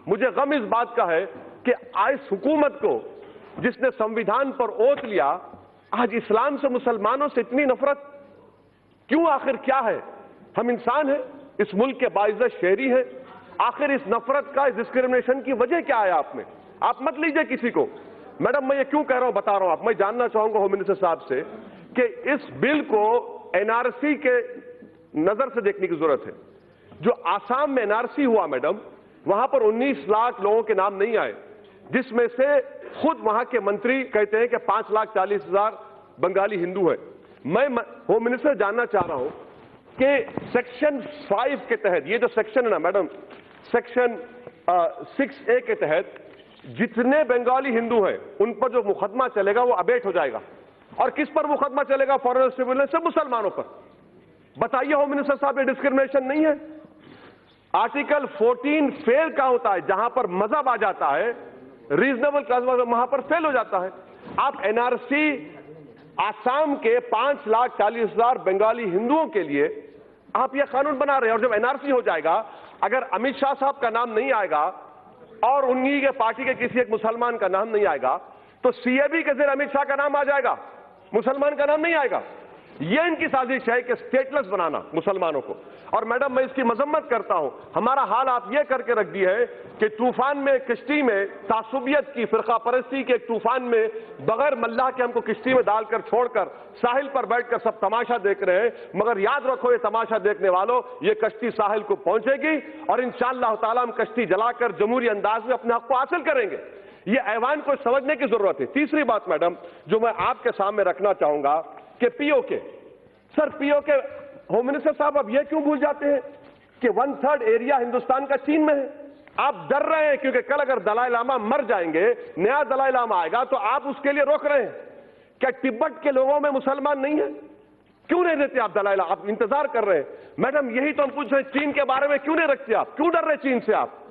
मुझे गम इस बात का है कि इस हुकूमत को जिसने संविधान पर ओथ लिया, आज इस्लाम से, मुसलमानों से इतनी नफरत क्यों? आखिर क्या है? हम इंसान हैं, इस मुल्क के बाइज्जत शहरी हैं। आखिर इस नफरत का, इस डिस्क्रिमिनेशन की वजह क्या है आप में? आप मत लीजिए किसी को। मैडम, मैं ये क्यों कह रहा हूं बता रहा हूं। मैं जानना चाहूंगा होम मिनिस्टर साहब से कि इस बिल को एनआरसी के नजर से देखने की जरूरत है। जो आसाम में एनआरसी हुआ मैडम, वहां पर 19 लाख लोगों के नाम नहीं आए, जिसमें से खुद वहां के मंत्री कहते हैं कि 5,40,000 बंगाली हिंदू हैं। मैं होम मिनिस्टर जानना चाह रहा हूं कि सेक्शन 5 के तहत, ये जो सेक्शन है ना मैडम, सेक्शन 6A के तहत जितने बंगाली हिंदू हैं उन पर जो मुकदमा चलेगा वो अबेट हो जाएगा। और किस पर मुकदमा चलेगा? फॉरेन सिविलियन से, मुसलमानों पर। बताइए होम मिनिस्टर साहब, ये डिस्क्रिमिनेशन नहीं है? आर्टिकल 14 फेल का होता है, जहां पर मजहब आ जाता है, रीजनेबल क्लास वहां पर फेल हो जाता है। आप एनआरसी आसाम के 5,40,000 बंगाली हिंदुओं के लिए आप यह कानून बना रहे हैं। और जब एनआरसी हो जाएगा, अगर अमित शाह साहब का नाम नहीं आएगा और उन्हीं के पार्टी के किसी एक मुसलमान का नाम नहीं आएगा, तो सीएबी के जरिए अमित शाह का नाम आ जाएगा, मुसलमान का नाम नहीं आएगा। यह इनकी साजिश है कि स्टेटलेस बनाना मुसलमानों को। और मैडम, मैं इसकी मजम्मत करता हूं। हमारा हाल आप यह करके रख दिए है कि तूफान में, किश्ती में तासुबियत की, फिरका परस्ती के एक तूफान में बगैर मल्लाह के हमको किश्ती में डालकर छोड़कर साहिल पर बैठकर सब तमाशा देख रहे हैं। मगर याद रखो, ये तमाशा देखने वालों, ये कश्ती साहिल को पहुंचेगी और इंशाअल्लाह ताला हम कश्ती जलाकर जमहूरी अंदाज में अपने हक को हासिल करेंगे। ये ऐवान को समझने की जरूरत है। तीसरी बात मैडम जो मैं आपके सामने रखना चाहूंगा कि PoK, sir PoK, home minister साहब अब यह क्यों भूल जाते हैं कि 1/3 एरिया हिंदुस्तान का चीन में है? आप डर रहे हैं क्योंकि कल अगर दलाई लामा मर जाएंगे, नया दलाई लामा आएगा, तो आप उसके लिए रोक रहे हैं। क्या तिब्बत के लोगों में मुसलमान नहीं है? क्यों नहीं देते आप दलाई लामा? आप इंतजार कर रहे हैं। मैडम, यही तो हम पूछ रहे हैं, चीन के बारे में क्यों नहीं रखते आप? क्यों डर रहे चीन से आप?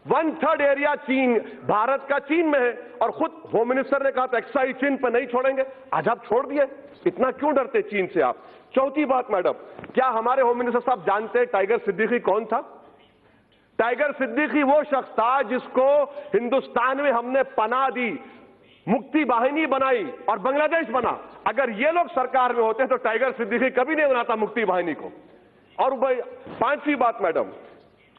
1/3 एरिया चीन, भारत का चीन में है। और खुद होम मिनिस्टर ने कहा था एक्साइज चीन पर नहीं छोड़ेंगे, आज आप छोड़ दिए। इतना क्यों डरते चीन से आप? चौथी बात मैडम, क्या हमारे होम मिनिस्टर साहब जानते हैं टाइगर सिद्दीकी कौन था? टाइगर सिद्दीकी वो शख्स था जिसको हिंदुस्तान में हमने पनाह दी, मुक्ति वाहिनी बनाई और बांग्लादेश बना। अगर ये लोग सरकार में होते तो टाइगर सिद्दीकी कभी नहीं बनाता मुक्ति वाहिनी को। और भाई, पांचवी बात मैडम,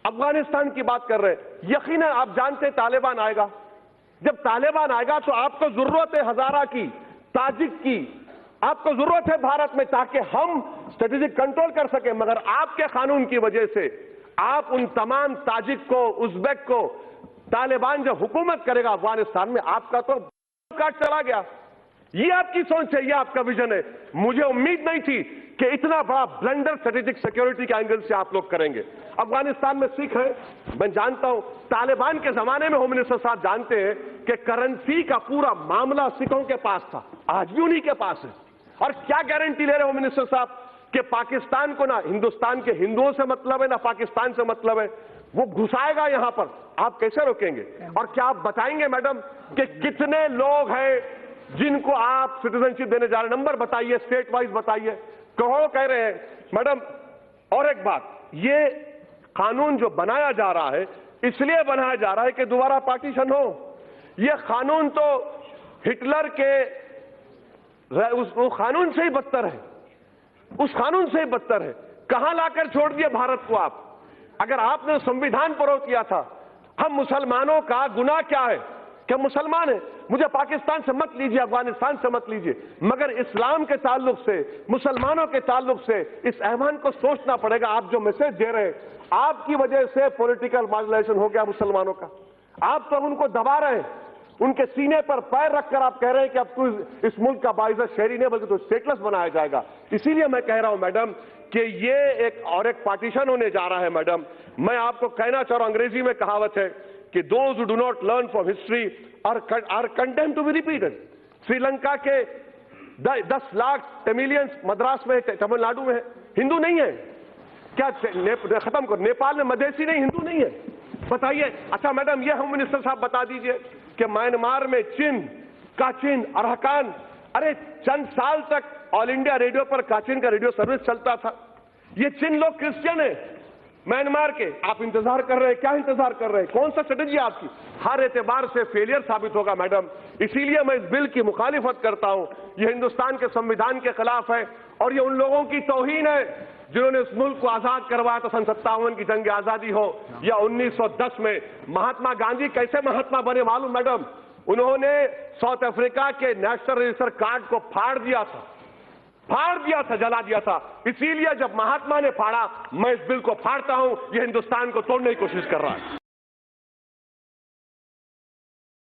अफगानिस्तान की बात कर रहे हैं। यकीनन आप जानते हैं तालिबान आएगा। जब तालिबान आएगा तो आपको जरूरत है हजारा की, ताजिक की, आपको जरूरत है भारत में, ताकि हम स्ट्रेटेजिक कंट्रोल कर सके। मगर आपके कानून की वजह से आप उन तमाम ताजिक को, उज्बेक को, तालिबान जब हुकूमत करेगा अफगानिस्तान में, आपका तो काट चला गया। ये आपकी सोच है, ये आपका विजन है। मुझे उम्मीद नहीं थी कि इतना बड़ा ब्लंडर स्ट्रेटेजिक सिक्योरिटी के एंगल से आप लोग करेंगे। अफगानिस्तान में सिख है, मैं जानता हूं। तालिबान के जमाने में होम मिनिस्टर साहब जानते हैं कि करेंसी का पूरा मामला सिखों के पास था, आज भी उन्हीं के पास है। और क्या गारंटी ले रहे होम मिनिस्टर साहब कि पाकिस्तान को ना हिंदुस्तान के हिंदुओं से मतलब है, ना पाकिस्तान से मतलब है, वो घुसाएगा यहां पर। आप कैसे रोकेंगे? और क्या आप बताएंगे मैडम कि कितने लोग हैं जिनको आप सिटीजनशिप देने जा रहे हैं? नंबर बताइए, स्टेट वाइज बताइए। कहो कह रहे हैं मैडम। और एक बात, ये कानून जो बनाया जा रहा है इसलिए बनाया जा रहा है कि दोबारा पार्टीशन हो। ये कानून तो हिटलर के उस कानून से ही बदतर है, उस कानून से ही बदतर है। कहां लाकर छोड़ दिए भारत को आप? अगर आपने संविधान पर रोक किया था, हम मुसलमानों का गुनाह क्या है कि मुसलमान है? मुझे पाकिस्तान से मत लीजिए, अफगानिस्तान से मत लीजिए, मगर इस्लाम के ताल्लुक से, मुसलमानों के ताल्लुक से इस ऐवान को सोचना पड़ेगा। आप जो मैसेज दे रहे हैं, आपकी वजह से पॉलिटिकल मार्जिनाइजेशन हो गया मुसलमानों का। आप तो उनको दबा रहे हैं, उनके सीने पर पैर रखकर आप कह रहे हैं कि अब तो इस मुल्क का बाइज्जत शहरी नहीं बल्कि तो स्टेटलेस बनाया जाएगा। इसीलिए मैं कह रहा हूं मैडम कि ये एक पार्टीशन होने जा रहा है। मैडम, मैं आपको कहना चाह रहा हूं, अंग्रेजी में कहावत है कि those who do not learn from history are condemned to be repeated। Sri Lanka के 10 लाख तमिलियंस मद्रास में, तमिलनाडु में है, हिंदू नहीं है क्या? खत्म करो। नेपाल में मधेसी नहीं, हिंदू नहीं है, बताइए। अच्छा मैडम, ये होम मिनिस्टर साहब बता दीजिए कि म्यांमार में चिन, काचिन, अरहकान, अरे चंद साल तक ऑल इंडिया रेडियो पर काचिन का रेडियो सर्विस चलता था। ये चिन लोग क्रिश्चियन है, म्यांमार के आप इंतजार कर रहे हैं, क्या इंतजार कर रहे हैं? कौन सा स्ट्रेटेजी आपकी? हर एतबार से फेलियर साबित होगा मैडम। इसीलिए मैं इस बिल की मुखालिफत करता हूं। यह हिंदुस्तान के संविधान के खिलाफ है और यह उन लोगों की तौहीन है जिन्होंने इस मुल्क को आजाद करवाया था। सन 57 की जंग आजादी हो या 1910 में महात्मा गांधी कैसे महात्मा बने मालूम मैडम? उन्होंने साउथ अफ्रीका के नेशनल रजिस्टर कार्ड को फाड़ दिया था, जला दिया था। इसीलिए जब महात्मा ने फाड़ा, मैं इस बिल को फाड़ता हूं। यह हिंदुस्तान को तोड़ने की कोशिश कर रहा है।